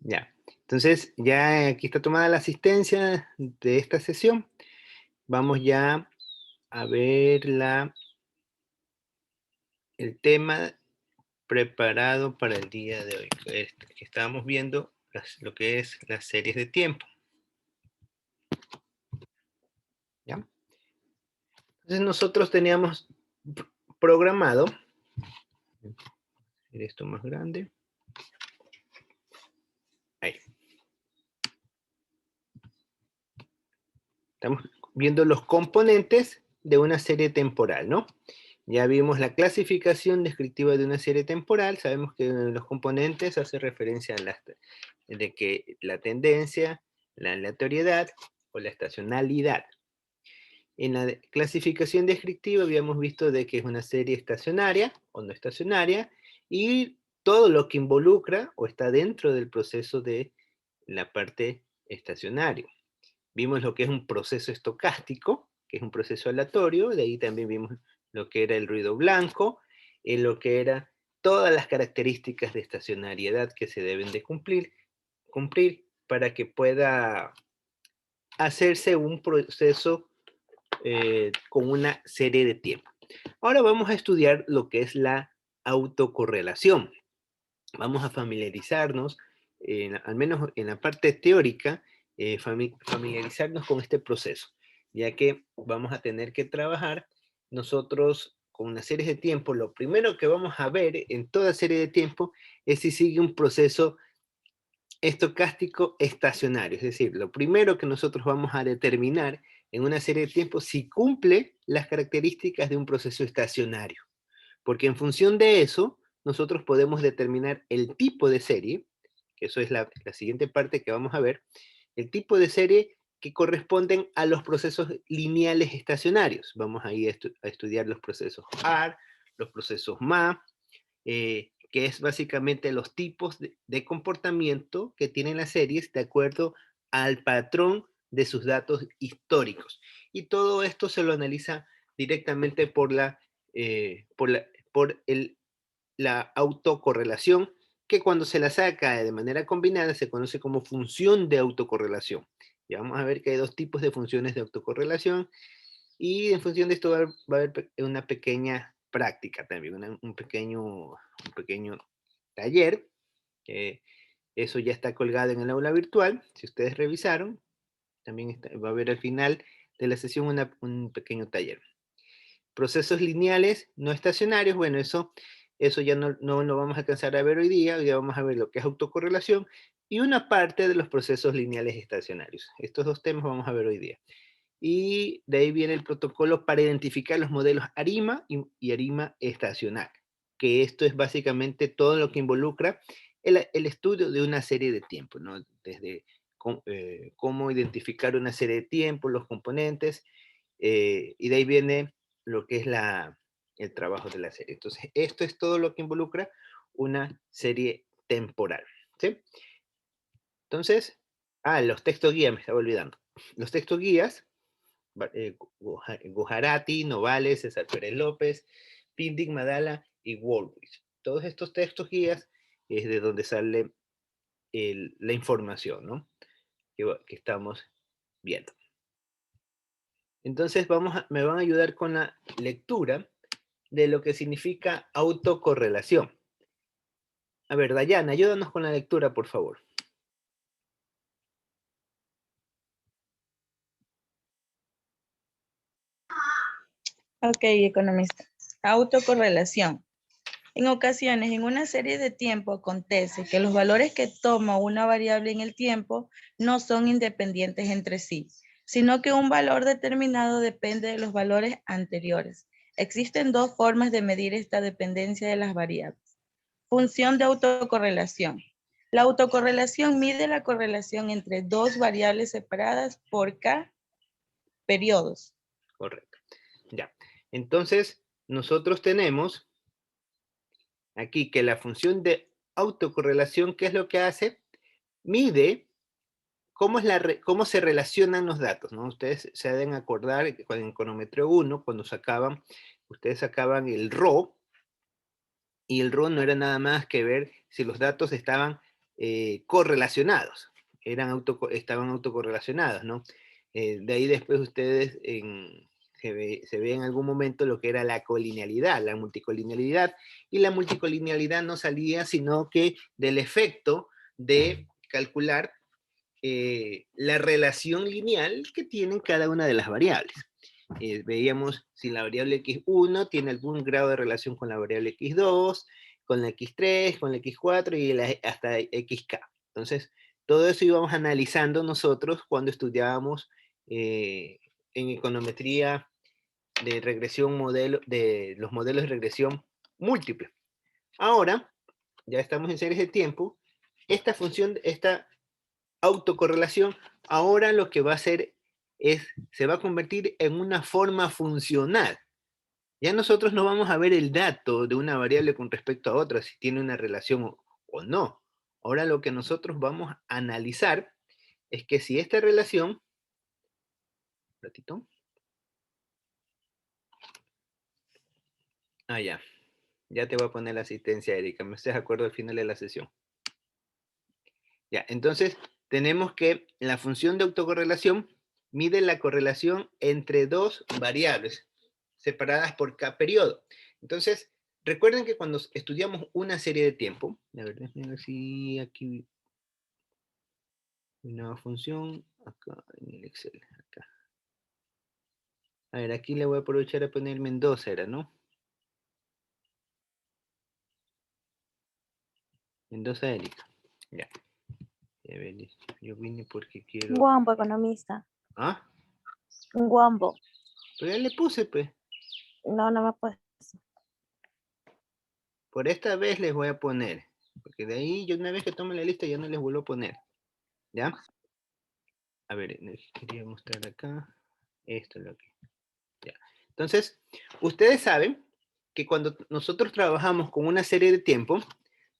Ya. Entonces, ya aquí está tomada la asistencia de esta sesión. Vamos ya a ver el tema preparado para el día de hoy. Que estábamos viendo lo que es las series de tiempo. ¿Ya? Entonces nosotros teníamos programado, hacer esto más grande. Ahí. Estamos viendo los componentes de una serie temporal, ¿no? Ya vimos la clasificación descriptiva de una serie temporal. Sabemos que los componentes hace referencia a de que la tendencia, la aleatoriedad o la estacionalidad. En la clasificación descriptiva habíamos visto de que es una serie estacionaria o no estacionaria y todo lo que involucra o está dentro del proceso de la parte estacionaria. Vimos lo que es un proceso estocástico, que es un proceso aleatorio, de ahí también vimos lo que era el ruido blanco, lo que era todas las características de estacionariedad que se deben de cumplir para que pueda hacerse un proceso con una serie de tiempo. Ahora vamos a estudiar lo que es la autocorrelación. Vamos a familiarizarnos, al menos en la parte teórica, familiarizarnos con este proceso, ya que vamos a tener que trabajar nosotros con una serie de tiempo. Lo primero que vamos a ver en toda serie de tiempo es si sigue un proceso estocástico estacionario, es decir, lo primero que nosotros vamos a determinar en una serie de tiempo si cumple las características de un proceso estacionario, porque en función de eso nosotros podemos determinar el tipo de serie, que eso es la siguiente parte que vamos a ver, el tipo de serie que corresponden a los procesos lineales estacionarios. Vamos a ir a estudiar los procesos AR, los procesos MA, que es básicamente los tipos de comportamiento que tienen las series de acuerdo al patrón de sus datos históricos. Y todo esto se lo analiza directamente la autocorrelación, que cuando se la saca de manera combinada se conoce como función de autocorrelación. Y vamos a ver que hay dos tipos de funciones de autocorrelación, y en función de esto va a haber una pequeña práctica también, un pequeño taller. Eso ya está colgado en el aula virtual. Si ustedes revisaron, también va a haber al final de la sesión un pequeño taller. Procesos lineales no estacionarios, bueno, eso ya no lo vamos a alcanzar a ver hoy día. Ya vamos a ver lo que es autocorrelación y una parte de los procesos lineales estacionarios. Estos dos temas vamos a ver hoy día. Y de ahí viene el protocolo para identificar los modelos ARIMA y ARIMA estacional, que esto es básicamente todo lo que involucra el estudio de una serie de tiempos, ¿no? Desde cómo identificar una serie de tiempos, los componentes, y de ahí viene lo que es el trabajo de la serie. Entonces, esto es todo lo que involucra una serie temporal, ¿sí? Entonces, los textos guías, me estaba olvidando. Los textos guías, Gujarati, Novales, César Pérez López, Pindic, Madala y Woolwich. Todos estos textos guías es de donde sale la información, ¿no? que estamos viendo. Entonces me van a ayudar con la lectura de lo que significa autocorrelación. A ver, Dayana, ayúdanos con la lectura, por favor. Ok, economista. Autocorrelación. En ocasiones, en una serie de tiempo acontece que los valores que toma una variable en el tiempo no son independientes entre sí, sino que un valor determinado depende de los valores anteriores. Existen dos formas de medir esta dependencia de las variables. Función de autocorrelación. La autocorrelación mide la correlación entre dos variables separadas por K periodos. Correcto. Ya. Entonces, nosotros tenemos aquí que la función de autocorrelación, ¿qué es lo que hace? Mide cómo se relacionan los datos, ¿no? Ustedes se deben acordar que en econometría 1, cuando ustedes sacaban el RO, y el RO no era nada más que ver si los datos estaban correlacionados, estaban autocorrelacionados, ¿no? De ahí después ustedes se ve en algún momento lo que era la colinealidad, la multicolinealidad, y la multicolinealidad no salía sino que del efecto de calcular la relación lineal que tienen cada una de las variables. Veíamos si la variable x1 tiene algún grado de relación con la variable x2, con la x3, con la x4 y hasta xk. Entonces, todo eso íbamos analizando nosotros cuando estudiábamos en econometría de regresión de los modelos de regresión múltiple. Ahora, ya estamos en series de tiempo, esta función, esta autocorrelación, ahora lo que va a hacer se va a convertir en una forma funcional. Ya nosotros no vamos a ver el dato de una variable con respecto a otra, si tiene una relación o no. Ahora lo que nosotros vamos a analizar es que si esta relación, un ratito. Ya te voy a poner la asistencia, Erika, me estás de acuerdo al final de la sesión. Ya, entonces tenemos que la función de autocorrelación mide la correlación entre dos variables separadas por cada periodo. Entonces, recuerden que cuando estudiamos una serie de tiempo, a ver, déjenme ver si aquí una función, acá en el Excel, acá. A ver, aquí le voy a aprovechar a poner Mendoza, era, ¿no? Mendoza Erika. Ya. A ver, yo vine porque quiero... Guambo, economista. ¿Ah? Guambo. Pero ya le puse, pues. No, no me puedes. Por esta vez les voy a poner. Porque de ahí, yo una vez que tome la lista, ya no les vuelvo a poner. ¿Ya? A ver, les quería mostrar acá. Esto es lo que... Ya. Entonces, ustedes saben que cuando nosotros trabajamos con una serie de tiempo,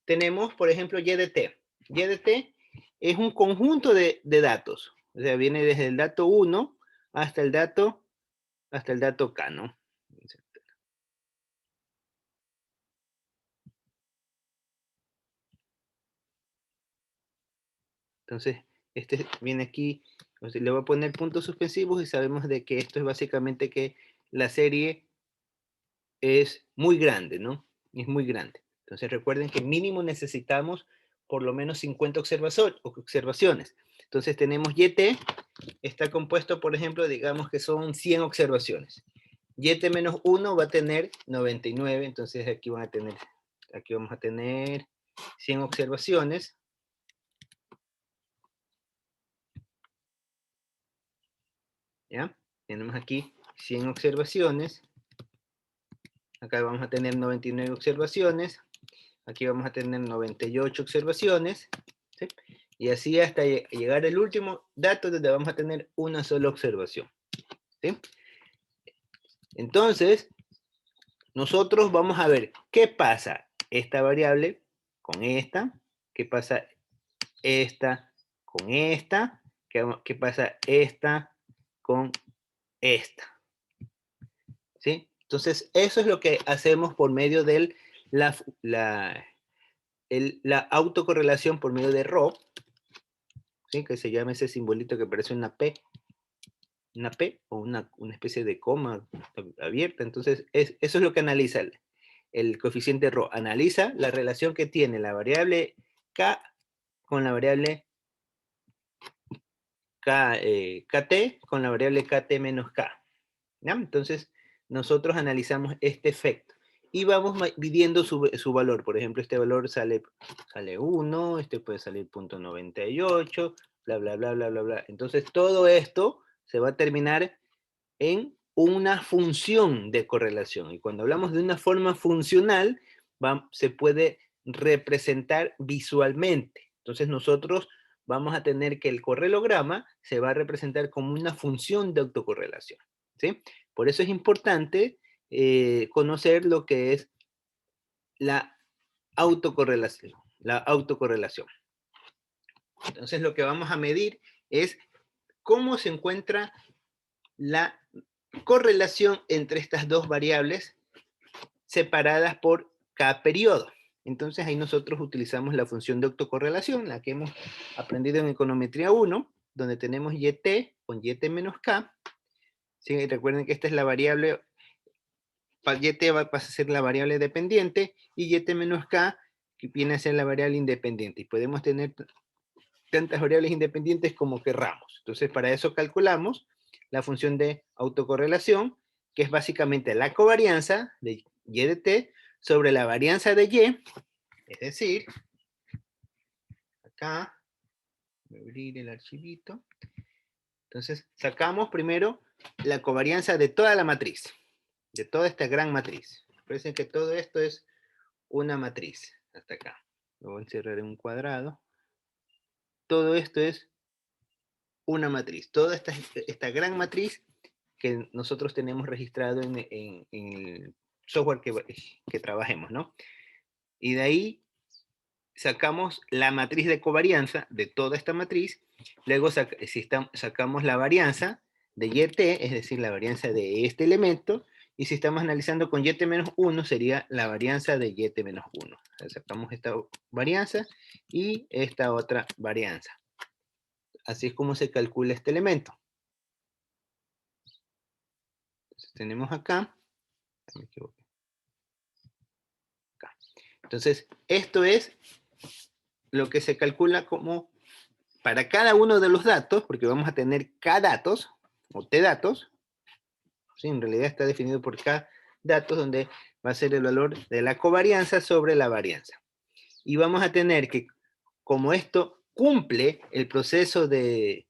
tenemos, por ejemplo, YDT. YDT es un conjunto de datos. O sea, viene desde el dato 1 hasta el dato K, ¿no? Entonces, este viene aquí, entonces le voy a poner puntos suspensivos y sabemos de que esto es básicamente que la serie es muy grande, ¿no? Es muy grande. Entonces recuerden que mínimo necesitamos por lo menos 50 observaciones. Entonces tenemos YT, está compuesto, por ejemplo, digamos que son 100 observaciones. YT menos 1 va a tener 99, entonces aquí vamos a tener 100 observaciones. ¿Ya? Tenemos aquí 100 observaciones. Acá vamos a tener 99 observaciones. Aquí vamos a tener 98 observaciones. ¿Sí? Y así hasta llegar al último dato donde vamos a tener una sola observación. ¿Sí? Entonces, nosotros vamos a ver qué pasa esta variable con esta, qué pasa esta con esta, qué pasa esta con esta. ¿Sí? Entonces, eso es lo que hacemos por medio de la autocorrelación por medio de Rho, ¿sí? Que se llama ese simbolito que parece una P o una especie de coma abierta. Entonces, eso es lo que analiza el coeficiente Rho. Analiza la relación que tiene la variable K con la variable KT con la variable KT menos K. ¿Ya? Entonces, nosotros analizamos este efecto y vamos midiendo su valor. Por ejemplo, este valor sale 1, este puede salir 0.98, bla, bla, bla, bla, bla, bla. Entonces, todo esto se va a terminar en una función de correlación. Y cuando hablamos de una forma funcional, se puede representar visualmente. Entonces, nosotros vamos a tener que el correlograma se va a representar como una función de autocorrelación. ¿Sí? Por eso es importante conocer lo que es la autocorrelación. Entonces lo que vamos a medir es cómo se encuentra la correlación entre estas dos variables separadas por cada periodo. Entonces ahí nosotros utilizamos la función de autocorrelación, la que hemos aprendido en econometría 1, donde tenemos YT con YT menos K. ¿Sí? Recuerden que esta es la variable, YT pasa a ser la variable dependiente y YT menos K que viene a ser la variable independiente. Y podemos tener tantas variables independientes como querramos. Entonces para eso calculamos la función de autocorrelación, que es básicamente la covarianza de Y de T sobre la varianza de Y, es decir, acá, voy a abrir el archivito. Entonces sacamos primero la covarianza de toda la matriz, de toda esta gran matriz. Recuerden que todo esto es una matriz, hasta acá. Lo voy a encerrar en un cuadrado. Todo esto es una matriz, toda esta gran matriz que nosotros tenemos registrado en el software que trabajemos, ¿no? Y de ahí sacamos la matriz de covarianza de toda esta matriz, luego sacamos la varianza de YT, es decir, la varianza de este elemento, y si estamos analizando con YT menos 1, sería la varianza de YT menos 1. Sacamos esta varianza y esta otra varianza. Así es como se calcula este elemento. Entonces, tenemos acá, me equivoqué. Acá. Entonces, esto es lo que se calcula como para cada uno de los datos, porque vamos a tener K datos, o T datos, ¿sí? En realidad está definido por K datos, donde va a ser el valor de la covarianza sobre la varianza. Y vamos a tener que, como esto cumple el proceso de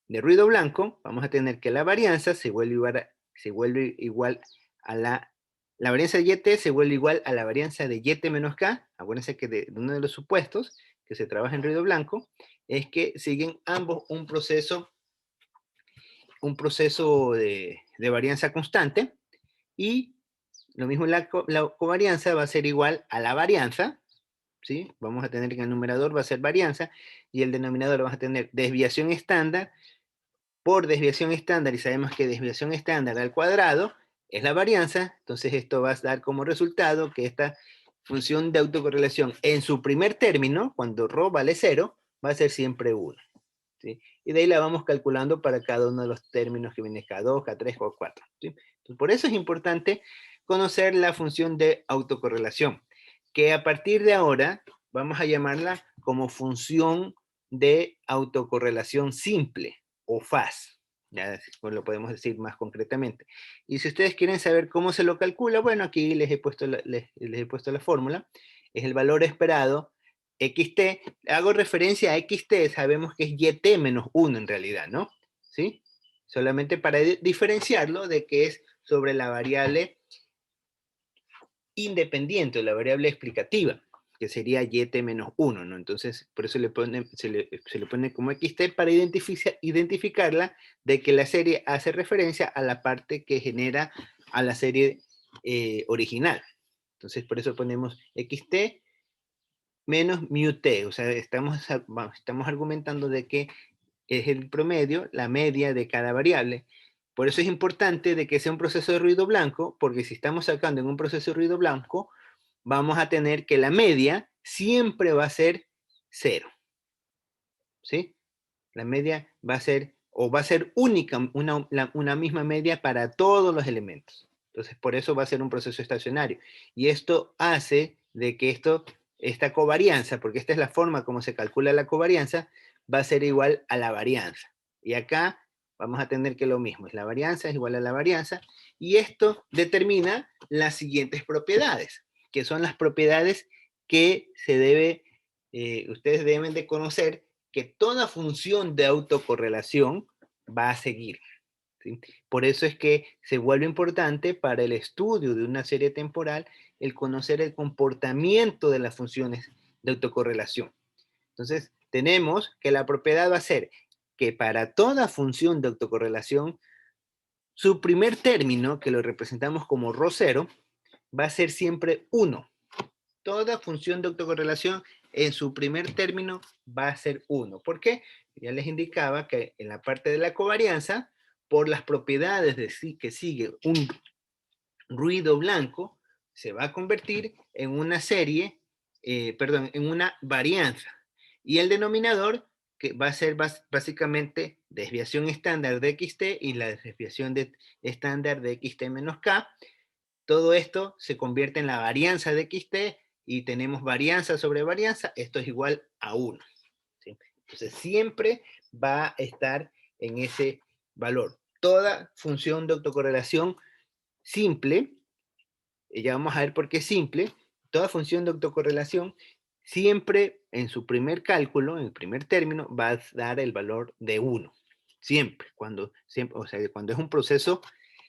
ruido blanco, vamos a tener que la varianza se vuelve igual a la varianza de YT se vuelve igual a la varianza de YT menos K. Acuérdense que de uno de los supuestos que se trabaja en ruido blanco es que siguen ambos un proceso de varianza constante, y lo mismo la covarianza va a ser igual a la varianza, ¿sí? Vamos a tener que el numerador va a ser varianza y el denominador vamos a tener desviación estándar por desviación estándar, y sabemos que desviación estándar al cuadrado es la varianza. Entonces esto va a dar como resultado que esta función de autocorrelación en su primer término, cuando ρ vale 0, va a ser siempre 1. ¿Sí? Y de ahí la vamos calculando para cada uno de los términos que viene K2, K3, K4. ¿Sí? Entonces, por eso es importante conocer la función de autocorrelación, que a partir de ahora vamos a llamarla como función de autocorrelación simple, o FAS. Ya después lo podemos decir más concretamente. Y si ustedes quieren saber cómo se lo calcula, bueno, aquí les he puesto la fórmula. Es el valor esperado XT. Hago referencia a XT, sabemos que es YT menos 1 en realidad, ¿no? ¿Sí? Solamente para diferenciarlo de que es sobre la variable independiente, la variable explicativa, que sería YT menos 1, ¿no? Entonces, por eso se le pone como XT para identificarla de que la serie hace referencia a la parte que genera a la serie original. Entonces, por eso ponemos XT menos μt, o sea, estamos argumentando de que es el promedio, la media de cada variable. Por eso es importante de que sea un proceso de ruido blanco, porque si estamos sacando en un proceso de ruido blanco, vamos a tener que la media siempre va a ser 0. ¿Sí? La media va a ser, o va a ser única, una misma media para todos los elementos. Entonces, por eso va a ser un proceso estacionario. Y esto hace de que esta covarianza, porque esta es la forma como se calcula la covarianza, va a ser igual a la varianza. Y acá vamos a tener que lo mismo, es la varianza es igual a la varianza, y esto determina las siguientes propiedades, que son las propiedades que ustedes deben de conocer, que toda función de autocorrelación va a seguir. ¿Sí? Por eso es que se vuelve importante para el estudio de una serie temporal el conocer el comportamiento de las funciones de autocorrelación. Entonces, tenemos que la propiedad va a ser que para toda función de autocorrelación, su primer término, que lo representamos como ρ0, va a ser siempre 1. Toda función de autocorrelación en su primer término va a ser 1. ¿Por qué? Ya les indicaba que en la parte de la covarianza, por las propiedades que sigue un ruido blanco, se va a convertir en una serie en una varianza. Y el denominador, que va a ser básicamente desviación estándar de XT y la desviación estándar de XT menos K. Todo esto se convierte en la varianza de XT y tenemos varianza sobre varianza. Esto es igual a 1. ¿Sí? Entonces siempre va a estar en ese valor. Toda función de autocorrelación simple, ya vamos a ver por qué simple, toda función de autocorrelación siempre en su primer cálculo, en el primer término, va a dar el valor de 1. Siempre, o sea, cuando es un proceso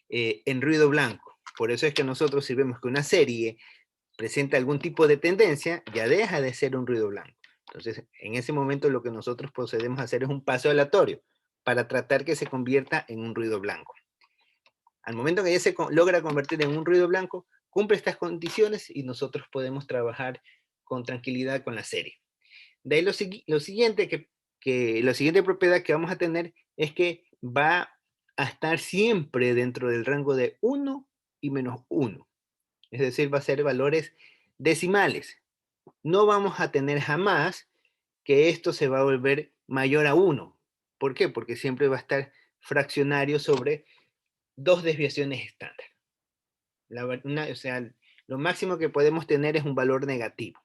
en ruido blanco. Por eso es que nosotros, si vemos que una serie presenta algún tipo de tendencia, ya deja de ser un ruido blanco. Entonces, en ese momento lo que nosotros procedemos a hacer es un paso aleatorio para tratar que se convierta en un ruido blanco. Al momento que ya se logra convertir en un ruido blanco, cumple estas condiciones y nosotros podemos trabajar con tranquilidad con la serie. De ahí la siguiente propiedad que vamos a tener es que va a estar siempre dentro del rango de 1 y menos 1. Es decir, va a ser valores decimales. No vamos a tener jamás que esto se va a volver mayor a 1. ¿Por qué? Porque siempre va a estar fraccionario sobre 2 desviaciones estándar. O sea, lo máximo que podemos tener es un valor negativo.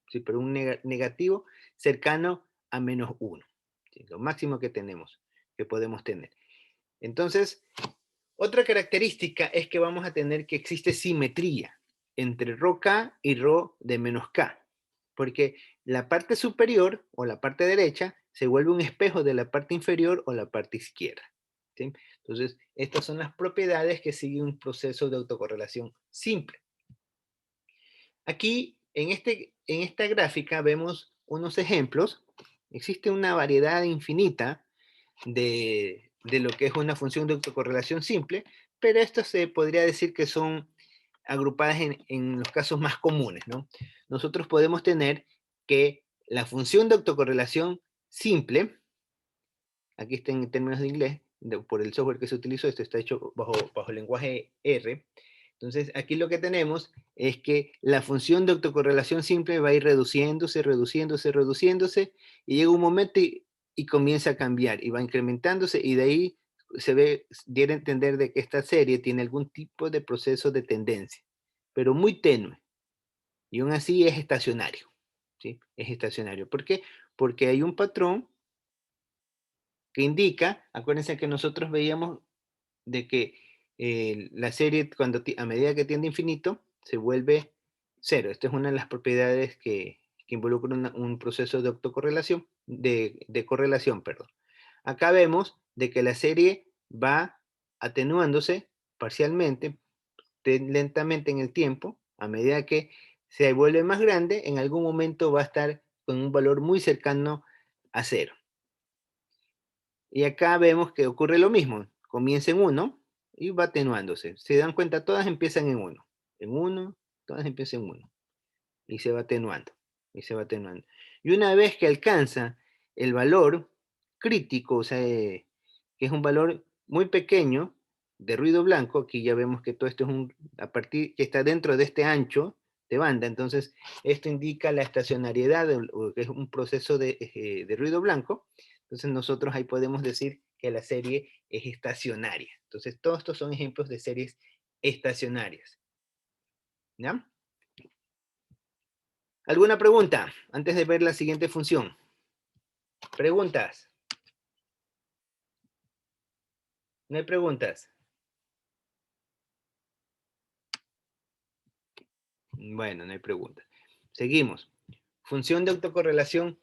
¿Sí? Pero un negativo cercano a menos 1. ¿Sí? Lo máximo que podemos tener. Entonces, otra característica es que vamos a tener que existe simetría entre ρk y ρ de menos k. Porque la parte superior o la parte derecha se vuelve un espejo de la parte inferior o la parte izquierda. ¿Sí? Entonces, estas son las propiedades que sigue un proceso de autocorrelación simple. Aquí, en esta gráfica, vemos unos ejemplos. Existe una variedad infinita de lo que es una función de autocorrelación simple, pero esto se podría decir que son agrupadas en los casos más comunes, ¿no? Nosotros podemos tener que la función de autocorrelación simple, aquí está en términos de inglés, por el software que se utilizó, esto está hecho bajo el lenguaje R. Entonces, aquí lo que tenemos es que la función de autocorrelación simple va a ir reduciéndose, y llega un momento y comienza a cambiar, y va incrementándose, y de ahí diera a entender de que esta serie tiene algún tipo de proceso de tendencia, pero muy tenue, y aún así es estacionario, ¿sí? Es estacionario. ¿Por qué? Porque hay un patrón que indica, acuérdense que nosotros veíamos de que la serie a medida que tiende a infinito se vuelve cero. Esta es una de las propiedades que involucra un proceso de autocorrelación, de correlación, perdón. Acá vemos de que la serie va atenuándose parcialmente, lentamente en el tiempo, a medida que se vuelve más grande, en algún momento va a estar con un valor muy cercano a cero. Y acá vemos que ocurre lo mismo. Comienza en 1 y va atenuándose. Se dan cuenta, todas empiezan en 1. En 1, todas empiezan en 1. Y se va atenuando. Y se va atenuando. Y una vez que alcanza el valor crítico, o sea, que es un valor muy pequeño de ruido blanco, aquí ya vemos que todo esto es que está dentro de este ancho de banda, entonces esto indica la estacionariedad, o que es un proceso de ruido blanco. Entonces nosotros ahí podemos decir que la serie es estacionaria. Entonces todos estos son ejemplos de series estacionarias. ¿Ya? ¿Alguna pregunta antes de ver la siguiente función? ¿Preguntas? ¿No hay preguntas? Bueno, no hay preguntas. Seguimos. Función de autocorrelación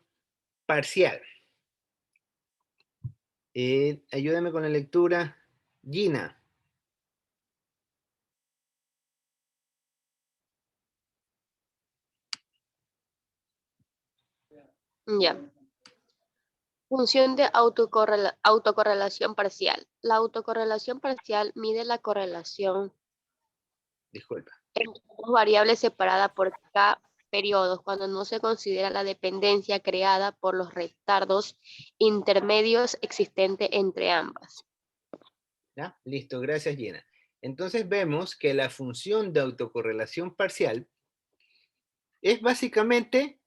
parcial. Ayúdame con la lectura. Gina. Ya. Función de autocorrelación parcial. La autocorrelación parcial mide la correlación Disculpa. entre dos variables separadas por K periodos cuando no se considera la dependencia creada por los retardos intermedios existentes entre ambas. ¿Ya? Listo, gracias Gina. Entonces vemos que la función de autocorrelación parcial es básicamente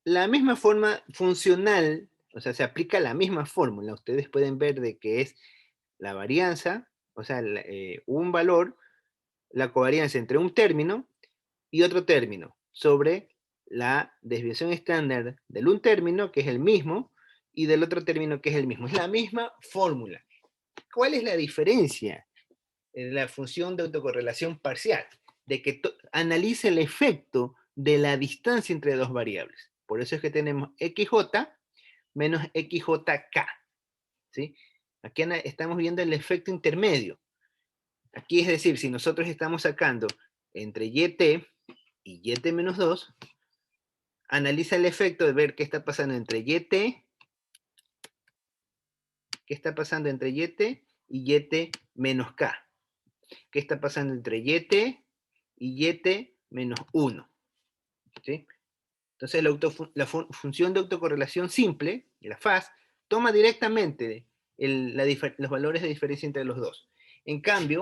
la misma forma funcional, o sea, se aplica la misma fórmula. Ustedes pueden ver de que es la varianza, o sea, un valor, la covarianza entre un término y otro término, sobre la desviación estándar del un término, que es el mismo, y del otro término, que es el mismo. Es la misma fórmula. ¿Cuál es la diferencia en la función de autocorrelación parcial? De que analiza el efecto de la distancia entre dos variables. Por eso es que tenemos XJ menos XJK, ¿sí? Aquí estamos viendo el efecto intermedio. Aquí es decir, si nosotros estamos sacando entre YT y YT menos 2, analiza el efecto de ver qué está pasando entre YT, qué está pasando entre YT y YT menos K, qué está pasando entre YT y YT menos 1, ¿sí? Entonces la función de autocorrelación simple, la FAS, toma directamente los valores de diferencia entre los dos. En cambio,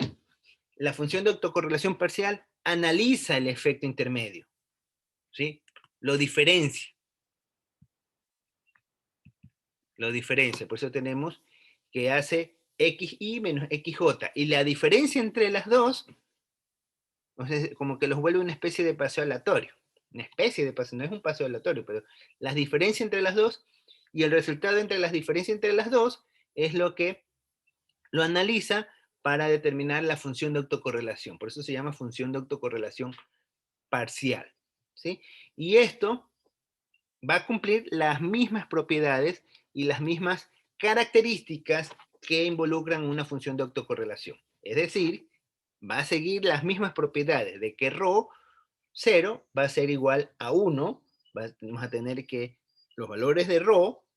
la función de autocorrelación parcial analiza el efecto intermedio, ¿sí? Lo diferencia. Lo diferencia, por eso tenemos que hace XY menos XJ. Y la diferencia entre las dos, o sea, como que los vuelve una especie de paseo aleatorio. Una especie de paseo, no es un paseo aleatorio, pero las diferencias entre las dos y el resultado entre las diferencias entre las dos es lo que lo analiza para determinar la función de autocorrelación. Por eso se llama función de autocorrelación parcial, ¿sí? Y esto va a cumplir las mismas propiedades y las mismas características que involucran una función de autocorrelación. Es decir, va a seguir las mismas propiedades de que ρ 0 va a ser igual a 1. Vamos a tener que los valores de ρ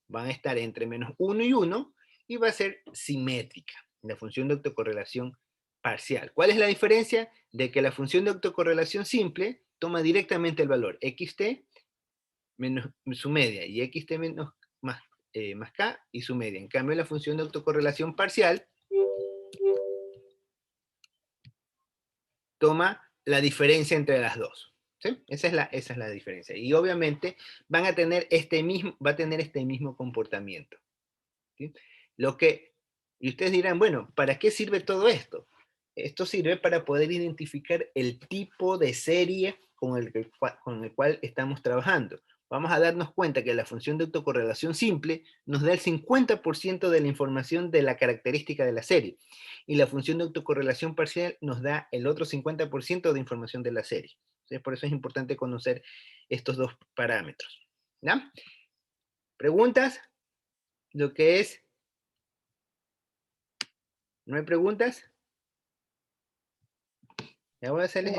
van a estar entre menos 1 y 1 y va a ser simétrica, la función de autocorrelación parcial. ¿Cuál es la diferencia? De que la función de autocorrelación simple toma directamente el valor xt menos su media y xt menos más k y su media. En cambio, la función de autocorrelación parcial toma la diferencia entre las dos, ¿sí? Esa es la diferencia. Y obviamente va a tener este mismo comportamiento, ¿sí? Y ustedes dirán, bueno, ¿para qué sirve todo esto? Esto sirve para poder identificar el tipo de serie con el cual estamos trabajando. Vamos a darnos cuenta que la función de autocorrelación simple nos da el 50% de la información de la característica de la serie. Y la función de autocorrelación parcial nos da el otro 50% de información de la serie. Entonces, por eso es importante conocer estos dos parámetros, ¿ya? ¿Preguntas? Lo que es... ¿No hay preguntas? Ya voy a hacerles...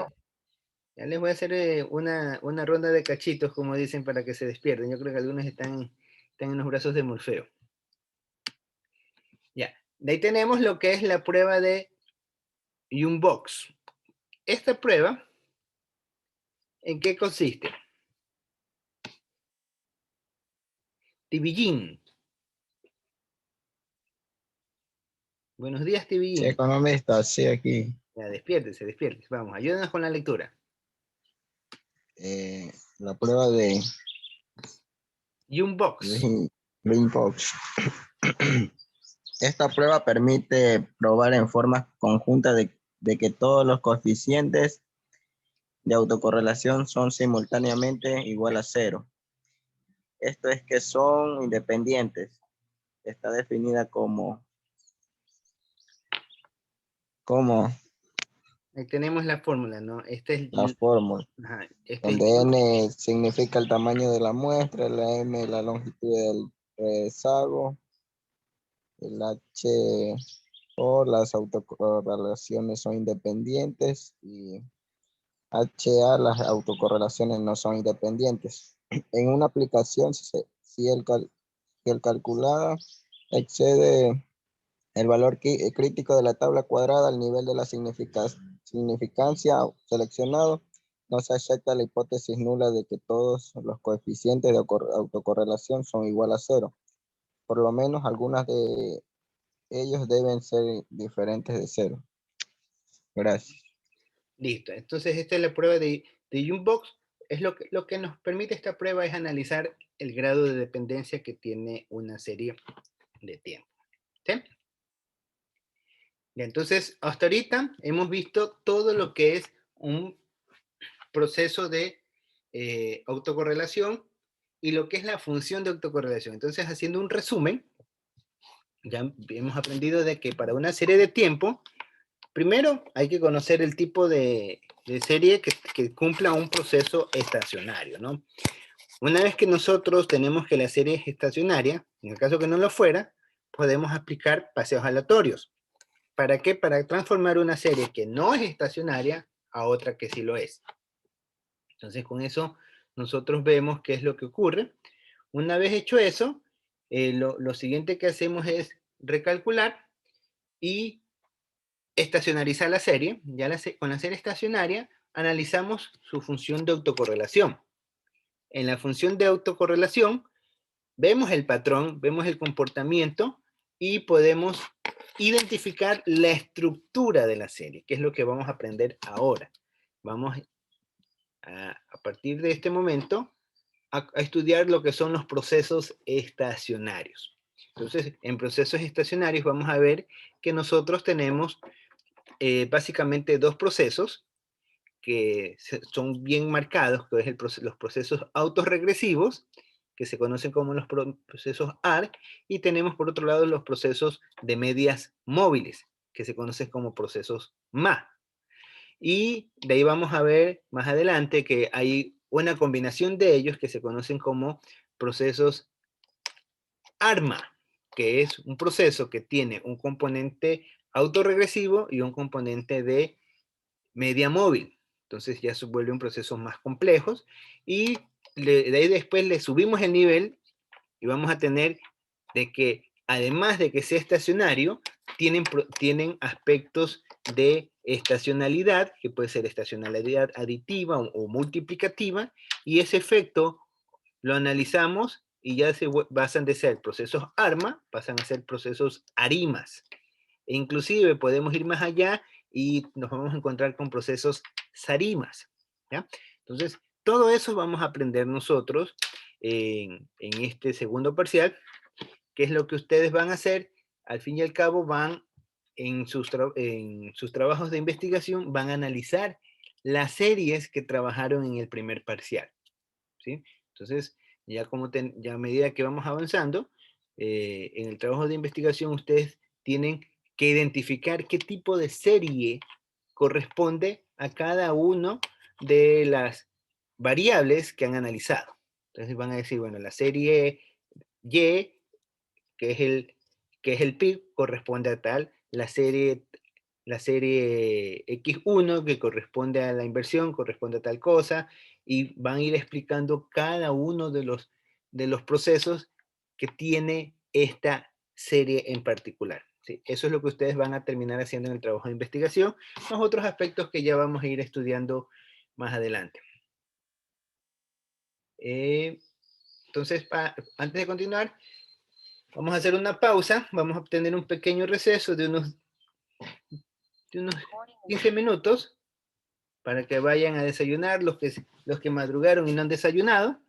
Ya les voy a hacer una ronda de cachitos, como dicen, para que se despierten. Yo creo que algunos están en los brazos de Morfeo. Ya. De ahí tenemos lo que es la prueba de Jungbox. Esta prueba, ¿en qué consiste? Tibillín. Buenos días, Sí, Tibillín. economista, sí, aquí. Ya, despiértese. Vamos, ayúdenos con la lectura. La prueba de Jungbox. Greenbox. Esta prueba permite probar en forma conjunta de que todos los coeficientes de autocorrelación son simultáneamente igual a 0. Esto es que son independientes. Está definida como Ahí tenemos la fórmula, ¿no? la fórmula, Ajá, este es donde n significa el tamaño de la muestra, la m la longitud del rezago, el h o las autocorrelaciones son independientes y HA las autocorrelaciones no son independientes. En una aplicación, si el calculado excede el valor crítico de la tabla cuadrada al nivel de la significancia seleccionado, no se acepta la hipótesis nula de que todos los coeficientes de autocorrelación son igual a 0. Por lo menos algunas de ellos deben ser diferentes de 0. Gracias. Listo. Entonces, esta es la prueba de Jungbox. es lo que nos permite esta prueba es analizar el grado de dependencia que tiene una serie de tiempo. ¿Sí? Y entonces, hasta ahorita hemos visto todo lo que es un proceso de autocorrelación y lo que es la función de autocorrelación. Entonces, haciendo un resumen, ya hemos aprendido de que para una serie de tiempo, primero hay que conocer el tipo de serie que cumpla un proceso estacionario, ¿no? Una vez que nosotros tenemos que la serie es estacionaria, en el caso que no lo fuera, podemos aplicar paseos aleatorios. ¿Para qué? Para transformar una serie que no es estacionaria a otra que sí lo es. Entonces, con eso nosotros vemos qué es lo que ocurre. Una vez hecho eso, lo siguiente que hacemos es recalcular y estacionarizar la serie. Ya con la serie estacionaria analizamos su función de autocorrelación. En la función de autocorrelación vemos el patrón, vemos el comportamiento y podemos identificar la estructura de la serie, que es lo que vamos a aprender ahora. Vamos a partir de este momento a estudiar lo que son los procesos estacionarios. Entonces, en procesos estacionarios vamos a ver que nosotros tenemos básicamente dos procesos que son bien marcados, que es los procesos autorregresivos, que se conocen como los procesos AR, y tenemos por otro lado los procesos de medias móviles, que se conocen como procesos MA. Y de ahí vamos a ver más adelante que hay una combinación de ellos que se conocen como procesos ARMA, que es un proceso que tiene un componente autorregresivo y un componente de media móvil. Entonces ya se vuelven procesos más complejos y de ahí después le subimos el nivel y vamos a tener de que además de que sea estacionario, tienen aspectos de estacionalidad, que puede ser estacionalidad aditiva o multiplicativa, y ese efecto lo analizamos y ya se pasan de ser procesos ARMA, pasan a ser procesos ARIMAS. E inclusive podemos ir más allá y nos vamos a encontrar con procesos SARIMAS. ¿Ya? Entonces, todo eso vamos a aprender nosotros en este segundo parcial, que es lo que ustedes van a hacer. Al fin y al cabo van en sus trabajos de investigación, van a analizar las series que trabajaron en el primer parcial. ¿Sí? Entonces, ya a medida que vamos avanzando, en el trabajo de investigación ustedes tienen que identificar qué tipo de serie corresponde a cada uno de las variables que han analizado. Entonces van a decir, bueno, la serie Y, que es el PIB, corresponde a tal, la serie X1, que corresponde a la inversión, corresponde a tal cosa, y van a ir explicando cada uno de los procesos que tiene esta serie en particular. ¿Sí? Eso es lo que ustedes van a terminar haciendo en el trabajo de investigación, los otros aspectos que ya vamos a ir estudiando más adelante. Entonces, antes de continuar, vamos a hacer una pausa, vamos a obtener un pequeño receso de unos 15 minutos para que vayan a desayunar los que madrugaron y no han desayunado.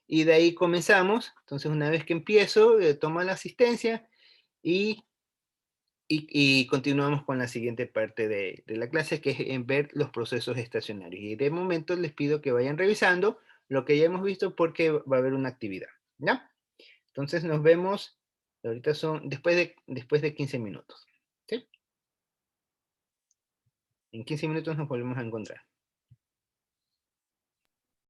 Y de ahí comenzamos. Entonces, una vez que empiezo, tomo la asistencia y continuamos con la siguiente parte de la clase, que es en ver los procesos estacionarios. Y de momento les pido que vayan revisando lo que ya hemos visto porque va a haber una actividad. ¿Ya? Entonces, nos vemos. Ahorita son después de 15 minutos. ¿Sí? En 15 minutos nos volvemos a encontrar.